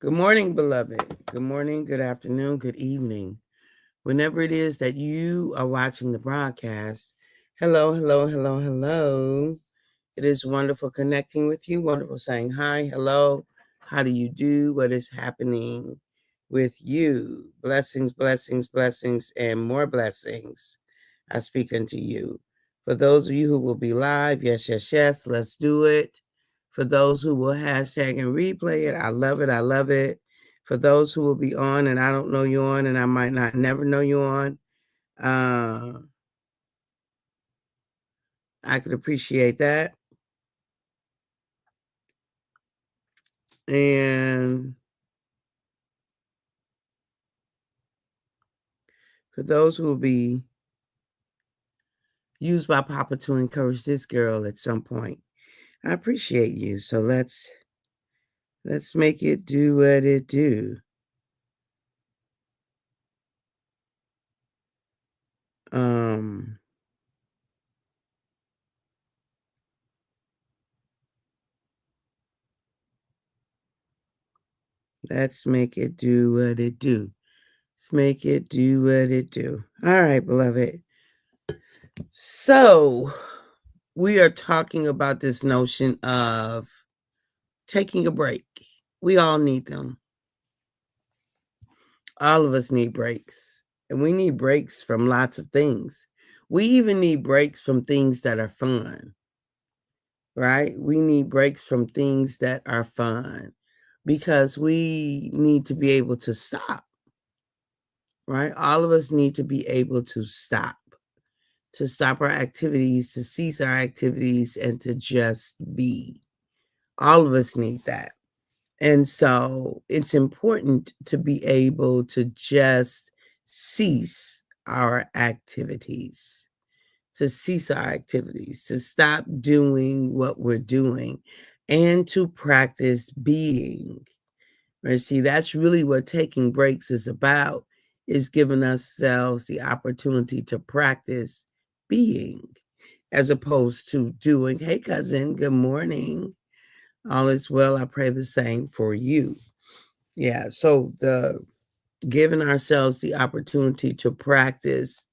Good morning, beloved. Good morning, good afternoon, good evening. Whenever it is that you are watching the broadcast, hello, hello, hello, hello. It is wonderful connecting with you, wonderful saying hi, hello. How do you do? What is happening with you? Blessings, blessings, blessings, and more blessings. I speak unto you. For those of you who will be live, yes, yes, yes, let's do it. For those who will hashtag and replay it, I love it. I love it. For those who will be on and I don't know you on and I might not never know you on, I could appreciate that. And for those who will be used by Papa to encourage this girl at some point, I appreciate you. So let's make it do what it do. Um let's make it do what it do. Let's make it do what it do. All right, beloved. So we are talking about this notion of taking a break. We all need them. All of us need breaks. And we need breaks from lots of things. We even need breaks from things that are fun, right? We need breaks from things that are fun because we need to be able to stop, right? All of us need to be able to stop our activities, to cease our activities, and to just be. All of us need that. And so it's important to be able to just cease our activities, to stop doing what we're doing, and to practice being. Right? See, that's really what taking breaks is about, is giving ourselves the opportunity to practice being as opposed to doing. Hey, cousin, good morning. All is well. I pray the same for you. Yeah. So the giving ourselves the opportunity to practice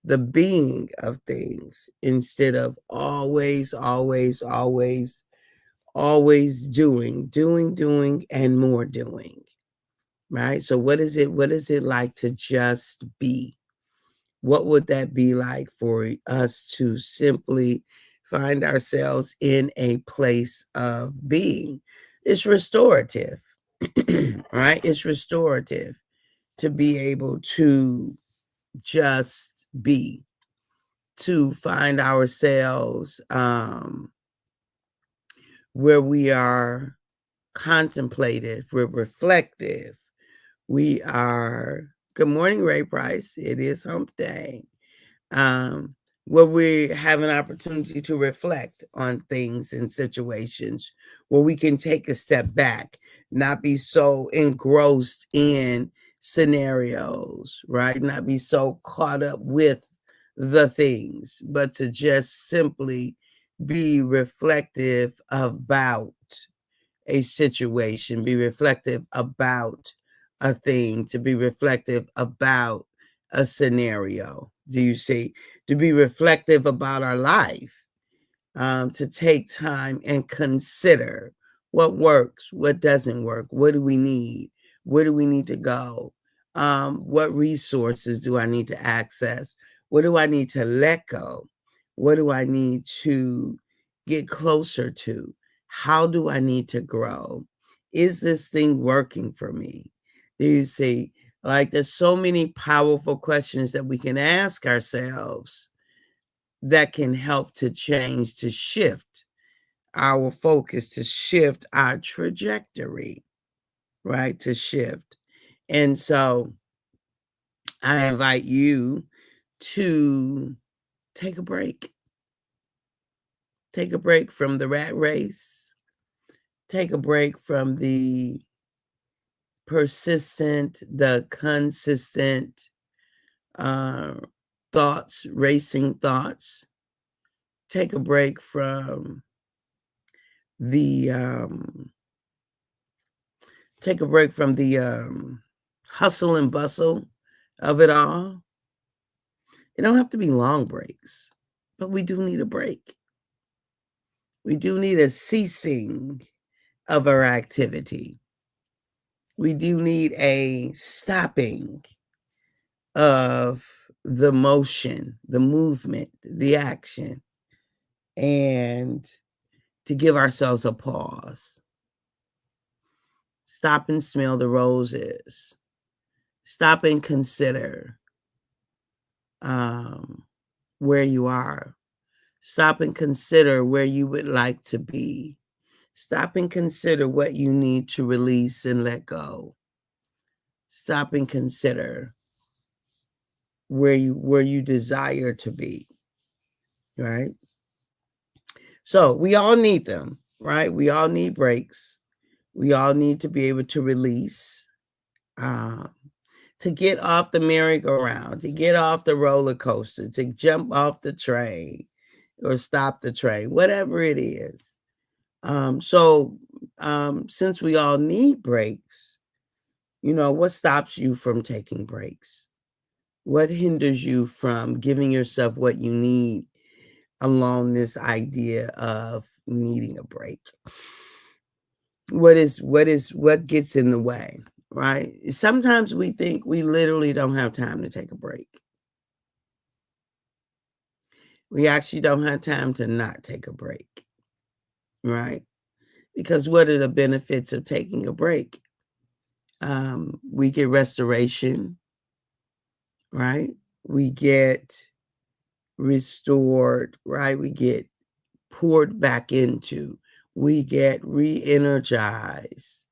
the being of things instead of always doing, and more doing. Right. So what is it like to just be? What would that be like for us to simply find ourselves in a place of being? It's restorative, right? It's restorative to be able to just be, to find ourselves where we are contemplative, we're reflective, we are, good morning, Ray Price. It is hump day. um, where we have an opportunity to reflect on things and situations, where we can take a step back, not be so engrossed in scenarios, right? Not be so caught up with the things, but to just simply be reflective about a situation, be reflective about a thing, to be reflective about a scenario. Do you see? To be reflective about our life, to take time and consider what works, what doesn't work, what do we need, where do we need to go, what resources do I need to access, what do I need to let go, what do I need to get closer to, how do I need to grow, is this thing working for me? Do you see? Like, there's so many powerful questions that we can ask ourselves that can help to change, to shift our focus, to shift our trajectory, right? To shift. And so I invite you to take a break. Take a break from the rat race. Take a break from the persistent, the consistent uh, thoughts, racing thoughts. Take a break from the take a break from the hustle and bustle of it all. It don't have to be long breaks, but we do need a break. We do need a ceasing of our activity. We do need a stopping of the motion, the movement, the action, and to give ourselves a pause. Stop and smell the roses. Stop and consider where you are. Stop and consider where you would like to be. Stop and consider what you need to release and let go. Stop and consider where you desire to be, right? So we all need them, right? We all need breaks. We all need to be able to release, to get off the merry-go-round, to get off the roller coaster, to jump off the train or stop the train, whatever it is. So since we all need breaks, what stops you from taking breaks? What hinders you from giving yourself what you need along this idea of needing a break? What gets in the way, right? Sometimes we think we literally don't have time to take a break. We actually don't have time to not take a break, right? Because what are the benefits of taking a break? We get restoration, right? We get restored, right? We get poured back into. We get re-energized.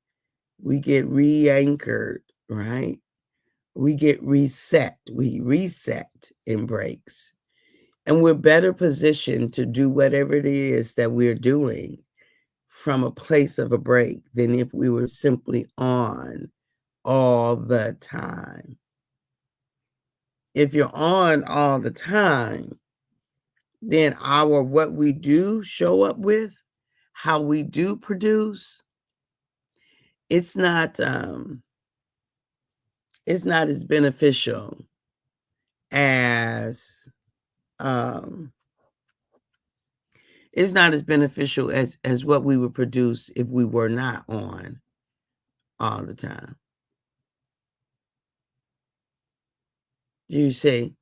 We get re-anchored, right? We get reset. We reset in breaks. And we're better positioned to do whatever it is that we're doing from a place of a break than if we were simply on all the time. If you're on all the time, then what we do show up with, how we do produce, it's not as beneficial as what we would produce if we were not on all the time. You see,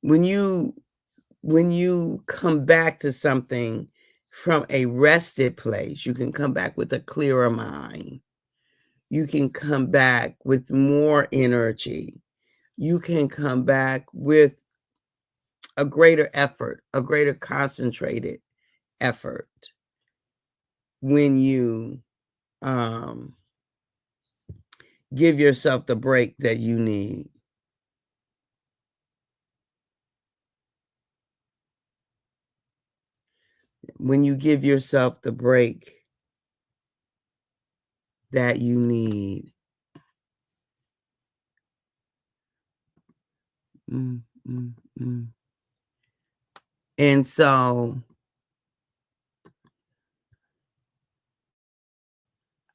when you come back to something from a rested place, you can come back with a clearer mind. You can come back with more energy. You can come back with a greater effort, a greater concentrated effort when you give yourself the break that you need. When you give yourself the break that you need. And so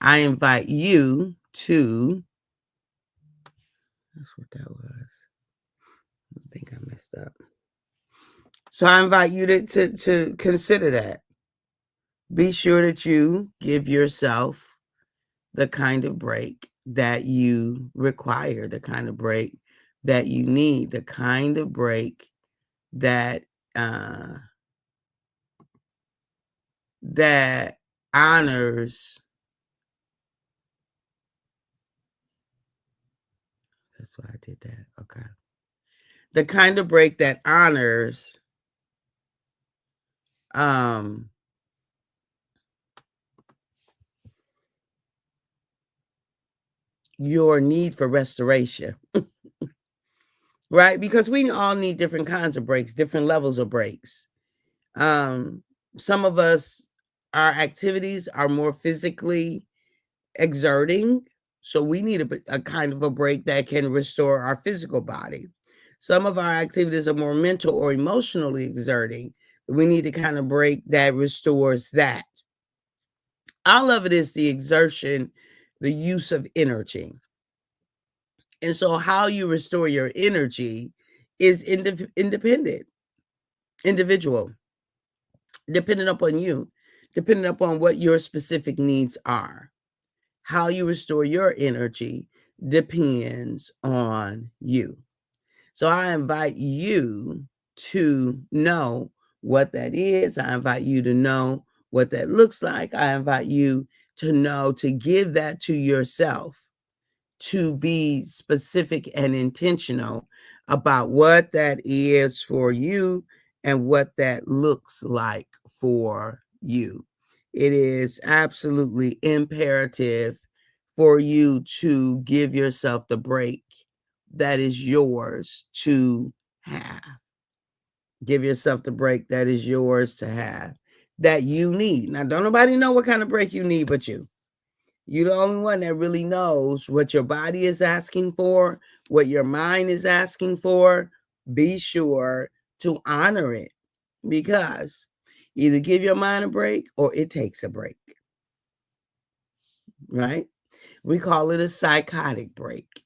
I invite you to, that's what that was. I think I messed up. So I invite you to consider that. Be sure that you give yourself the kind of break that you require, the kind of break that you need, the kind of break that that honors. That's why I did that. Okay. The kind of break that honors your need for restoration. Right? Because we all need different kinds of breaks, different levels of breaks. Some of us, our activities are more physically exerting, so we need a kind of a break that can restore our physical body. Some of our activities are more mental or emotionally exerting. We need a kind of break that restores that. All of it is the exertion the use of energy. And so how you restore your energy is independent, individual, dependent upon you, dependent upon what your specific needs are. How you restore your energy depends on you. So I invite you to know what that is. I invite you to know what that looks like. I invite you to know, to give that to yourself, to be specific and intentional about what that is for you and what that looks like for you. It is absolutely imperative for you to give yourself the break that is yours to have. Give yourself the break that is yours to have, that you need. Now, don't nobody know what kind of break you need but you. You're the only one that really knows what your body is asking for, what your mind is asking for. Be sure to honor it, because either give your mind a break or it takes a break, right? We call it a psychotic break.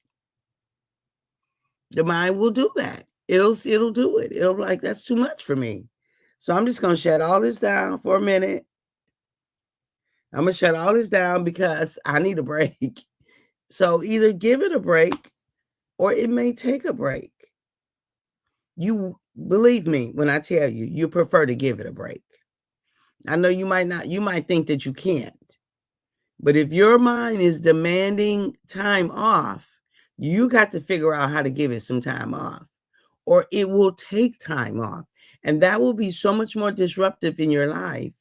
The mind will do that. It'll do it. It'll be like, that's too much for me. So I'm just going to shut all this down for a minute. I'm going to shut all this down because I need a break. So either give it a break or it may take a break. You believe me when I tell you, you prefer to give it a break. I know you might not, you might think that you can't, but if your mind is demanding time off, you got to figure out how to give it some time off, or it will take time off. And that will be so much more disruptive in your life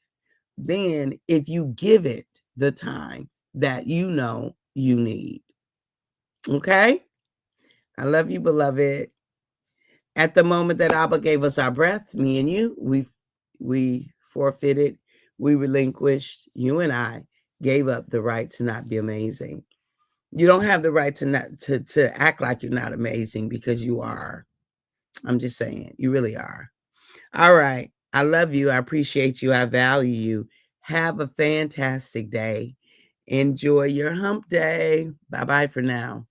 than if you give it the time that you know you need. Okay? I love you, beloved. At the moment that Abba gave us our breath, me and you, we forfeited, we relinquished, you and I gave up the right to not be amazing. You don't have the right to not to act like you're not amazing, because you are. I'm just saying, you really are. All right. I love you. I appreciate you. I value you. Have a fantastic day. Enjoy your hump day. Bye-bye for now.